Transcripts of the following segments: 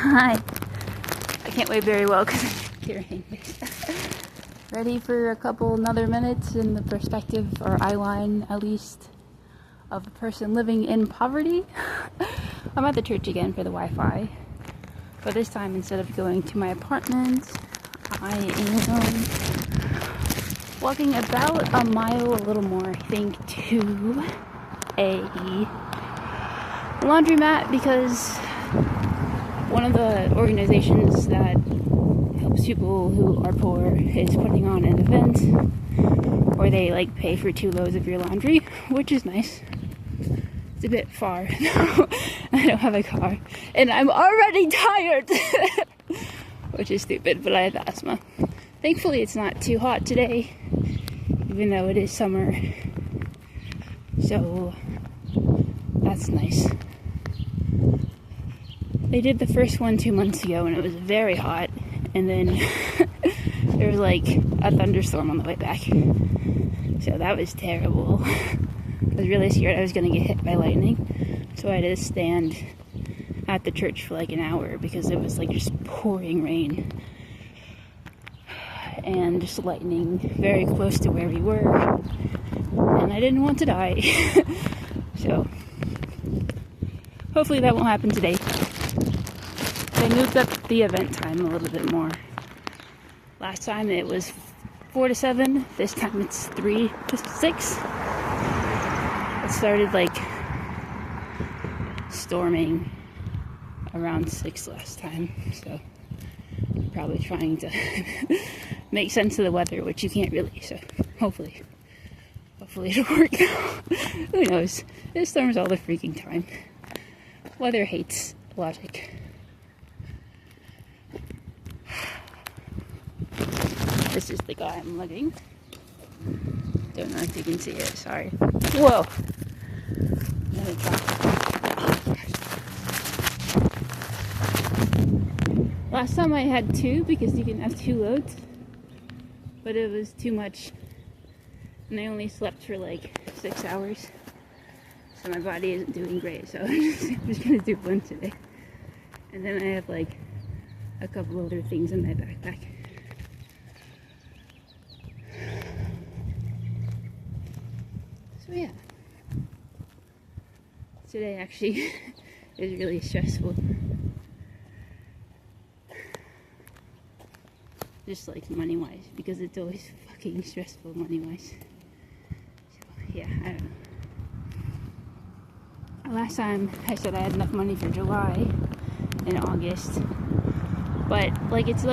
Hi. I can't wave very well because I'm hearing this. Ready for another minutes in the perspective, or eyeline at least, of a person living in poverty. I'm at the church again for the Wi-Fi, but this time instead of going to my apartment, I am walking about a mile, a little more, I think, to a laundromat because one of the organizations that helps people who are poor is putting on an event where they like pay for 2 loads of your laundry, which is nice. It's a bit far. I don't have a car and I'm already tired, which is stupid, but I have asthma. Thankfully it's not too hot today, even though it is summer, so that's nice. They did the first one 2 months ago and it was very hot, and then there was like a thunderstorm on the way back, so that was terrible. I was really scared I was gonna get hit by lightning, so I had to stand at the church for like an hour because it was like just pouring rain and just lightning very close to where we were, and I didn't want to die. So hopefully that won't happen today. They moved up the event time a little bit more. Last time it was 4 to 7. This time it's 3 to 6. It started like storming around 6 last time, so I'm probably trying to make sense of the weather, which you can't really, so hopefully it'll work. Who knows? It storms all the freaking time. Weather hates logic. This is the guy I'm lugging. Don't know if you can see it, sorry. Whoa! Another drop. Last time I had 2 because you can have 2 loads, but it was too much and I only slept for like 6 hours, so my body isn't doing great, so I'm just gonna do 1 today, and then I have like a couple other things in my backpack. So yeah, today actually is really stressful. Just like money-wise, because it's always fucking stressful money-wise. So yeah, I don't know. Last time I said I had enough money for July and August, but like it's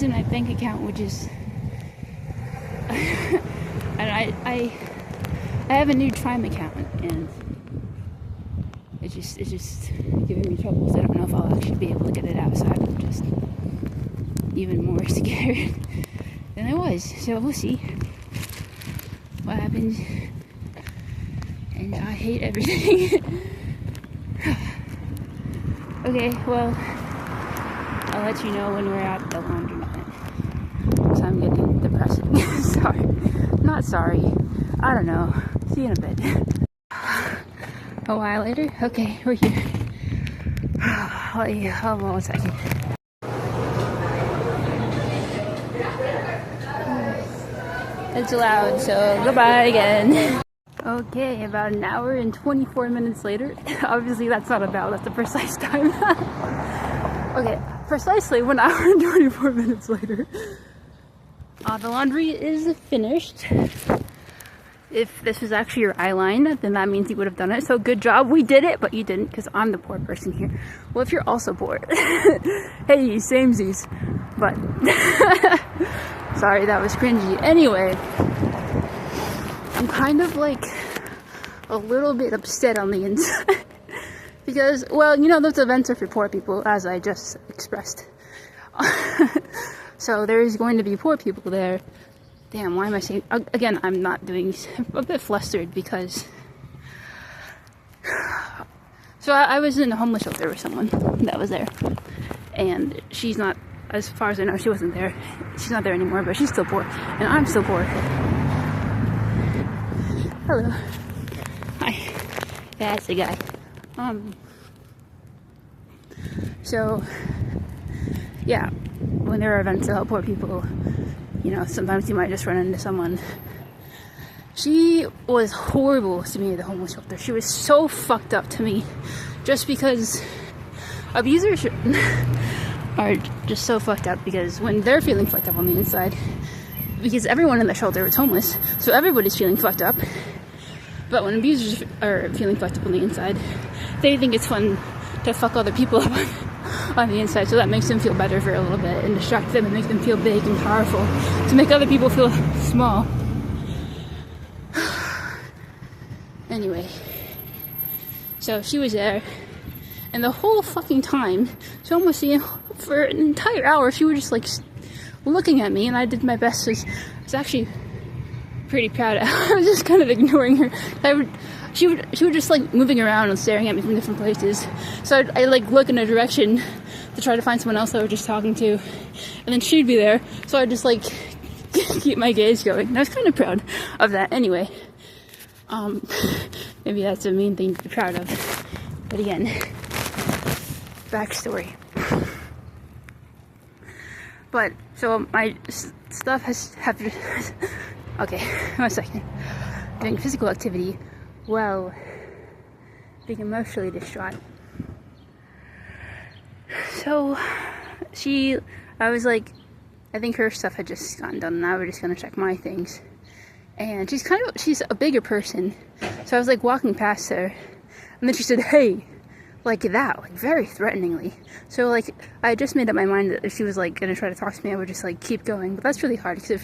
in my bank account, which is and I have a new Chime account, and it's just giving me trouble, so I don't know if I'll actually be able to get it out, so I'm just even more scared than I was, so we'll see what happens. And I hate everything. Okay, well, I'll let you know when we're at the laundromat, because I'm getting depressing. Sorry. Not sorry. I don't know. See you in a bit. A while later? Okay, we're here. Hold on 1 second. It's loud, so goodbye again. Okay, about an hour and 24 minutes later. Obviously that's not about, that's the precise time. Okay, precisely 1 hour and 24 minutes later. The laundry is finished. If this was actually your eyeline, then that means you would have done it. So good job, we did it, but you didn't because I'm the poor person here. Well, if you're also poor, hey, samesies. But sorry, that was cringy. Anyway, I'm kind of like a little bit upset on the inside because, well, you know, those events are for poor people, as I just expressed. So there's going to be poor people there. Damn, why am I saying, again, I'm not doing, a bit flustered because, so I was in a homeless shelter with someone that was there, and she's not, as far as I know, she wasn't there. She's not there anymore, but she's still poor, and I'm still poor. Hello. Hi. That's the guy. So, yeah, when there are events to help poor people, you know, sometimes you might just run into someone. She was horrible to me at the homeless shelter. She was so fucked up to me just because abusers are just so fucked up, because when they're feeling fucked up on the inside, because everyone in the shelter was homeless, so everybody's feeling fucked up. But when abusers are feeling fucked up on the inside, they think it's fun to fuck other people up on the inside, so that makes them feel better for a little bit and distract them and make them feel big and powerful to make other people feel small. Anyway, so she was there, and the whole fucking time, so almost for an entire hour, she was just like looking at me, and I did my best. I was actually pretty proud. I was just kind of ignoring her. She would just like moving around and staring at me from different places. So I like look in a direction to try to find someone else I was just talking to, and then she'd be there. So I just like keep my gaze going. And I was kind of proud of that. Anyway, maybe that's a mean thing to be proud of. But again, backstory. But so my stuff have okay, 1 second. Doing physical activity while being emotionally distraught. So I was like, I think her stuff had just gotten done, and I was just gonna check my things. And she's a bigger person, so I was like walking past her, and then she said, "Hey," like that, like very threateningly. So like I just made up my mind that if she was like gonna try to talk to me, I would just like keep going. But that's really hard because it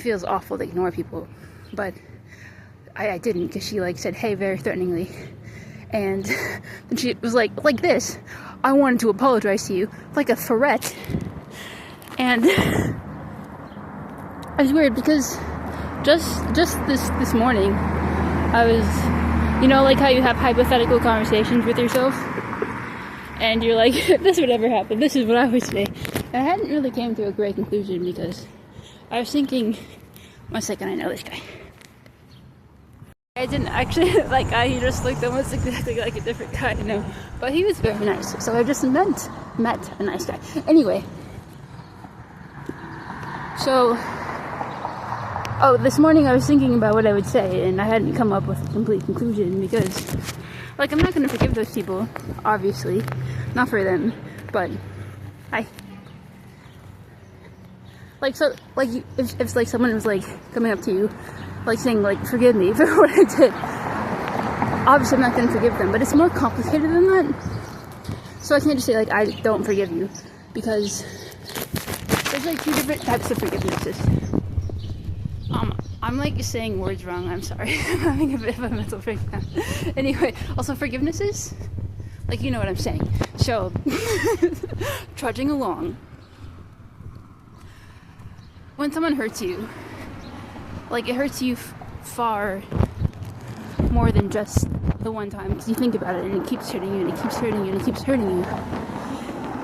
feels awful to ignore people. But I didn't, because she like said, "Hey," very threateningly, and then she was like this. I wanted to apologize to you, like a threat. And it was weird because just this morning, I was, you know, like how you have hypothetical conversations with yourself, and you're like, if this would ever happen, this is what I would say. And I hadn't really came to a great conclusion, because I was thinking, 1 second, I know this guy. I didn't actually, like, he just looked almost exactly like a different guy, you know, but he was very nice, so I just met a nice guy. Anyway, so, this morning I was thinking about what I would say, and I hadn't come up with a complete conclusion, because, like, I'm not going to forgive those people, obviously, not for them, but like, so, like, if like, someone was, like, coming up to you, like, saying, like, forgive me for what I did, obviously I'm not going to forgive them, but it's more complicated than that. So I can't just say, like, I don't forgive you, because there's, like, 2 different types of forgivenesses. I'm, like, saying words wrong, I'm sorry. I'm having a bit of a mental breakdown. Anyway, also forgivenesses, like, you know what I'm saying. So, trudging along. When someone hurts you, like, it hurts you far more than just the one time, because you think about it and it keeps hurting you and it keeps hurting you and it keeps hurting you.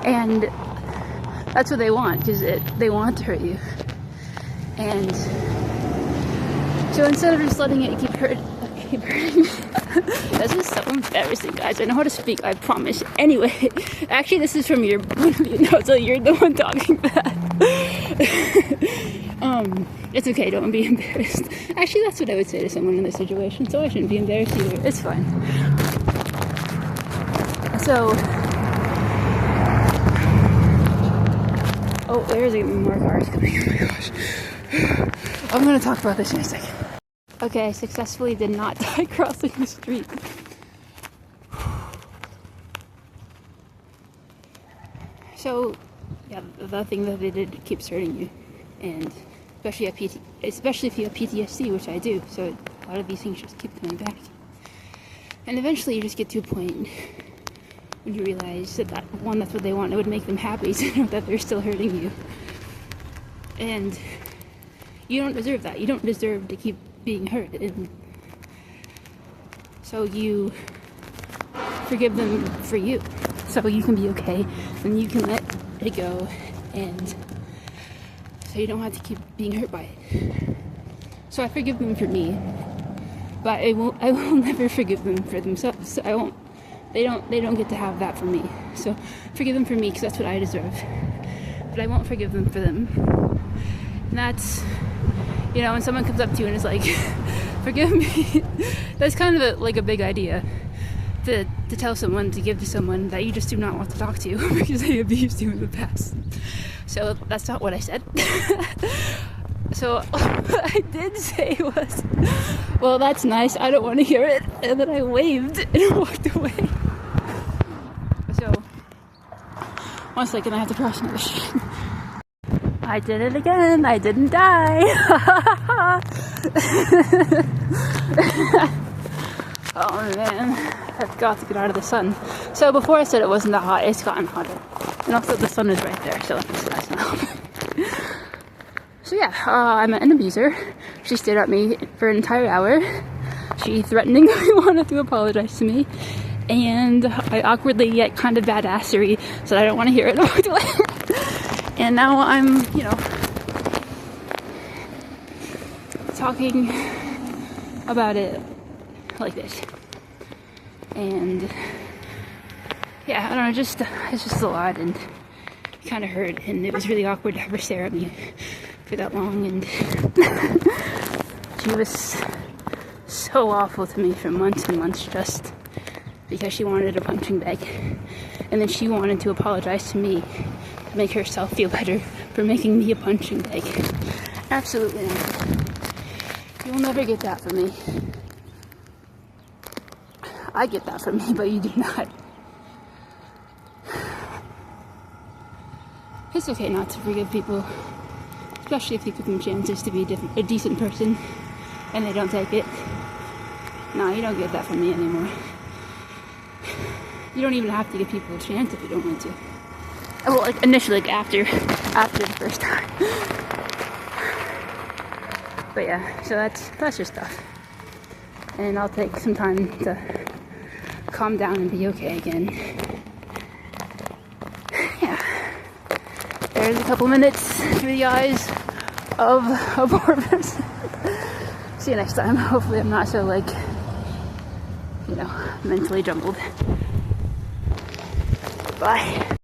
And that's what they want, because they want to hurt you. And so instead of just letting it keep hurting me, this is so embarrassing, guys. I know how to speak, I promise. Anyway, actually, this is from your notes, so you're the one talking bad. It's okay, don't be embarrassed. Actually, that's what I would say to someone in this situation, so I shouldn't be embarrassed either. It's fine. So, there's more cars coming. Oh my gosh. I'm gonna talk about this in a second. Okay, I successfully did not die crossing the street. So, yeah, the thing that they did keeps hurting you, and especially if you have PTSD, which I do. So a lot of these things just keep coming back, and eventually you just get to a point when you realize that that's what they want. It would make them happy to know that they're still hurting you, and you don't deserve that. You don't deserve to keep being hurt, and so you forgive them for you, so you can be okay, and you can let it go, and so you don't have to keep being hurt by it. So I forgive them for me, but I will never forgive them for themselves. So I won't They don't get to have that from me. So forgive them for me, because that's what I deserve. But I won't forgive them for them. And that's, you know, when someone comes up to you and is like, forgive me, that's kind of like a big idea to tell someone, to give to someone that you just do not want to talk to because they abused you in the past. So that's not what I said. So what I did say was, well, that's nice, I don't want to hear it. And then I waved and walked away. So, 1 second, I have to cross another street. I did it again, I didn't die. Oh man, I've got to get out of the sun. So before I said it wasn't that hot, it's gotten hotter. And also the sun is right there, so that's not helping. So yeah, I met an abuser. She stared at me for an entire hour. She threateningly wanted to apologize to me. And I awkwardly yet kind of badassery said I don't want to hear it. And now I'm, you know, talking about it like this. And yeah, I don't know, it's just a lot, and it kind of hurt, and it was really awkward to have her stare at me for that long, and she was so awful to me for months and months just because she wanted a punching bag, and then she wanted to apologize to me to make herself feel better for making me a punching bag. Absolutely not. You will never get that from me. I get that from me, but you do not. It's okay not to forgive people, especially if you give them chances to be a decent person and they don't take it. No, you don't get that from me anymore. You don't even have to give people a chance if you don't want to. Well, like initially, like after the first time. But yeah, so that's just stuff. And I'll take some time to calm down and be okay again. Yeah. There's a couple minutes through the eyes of a poor person. See you next time. Hopefully I'm not so, like, you know, mentally jumbled. Bye.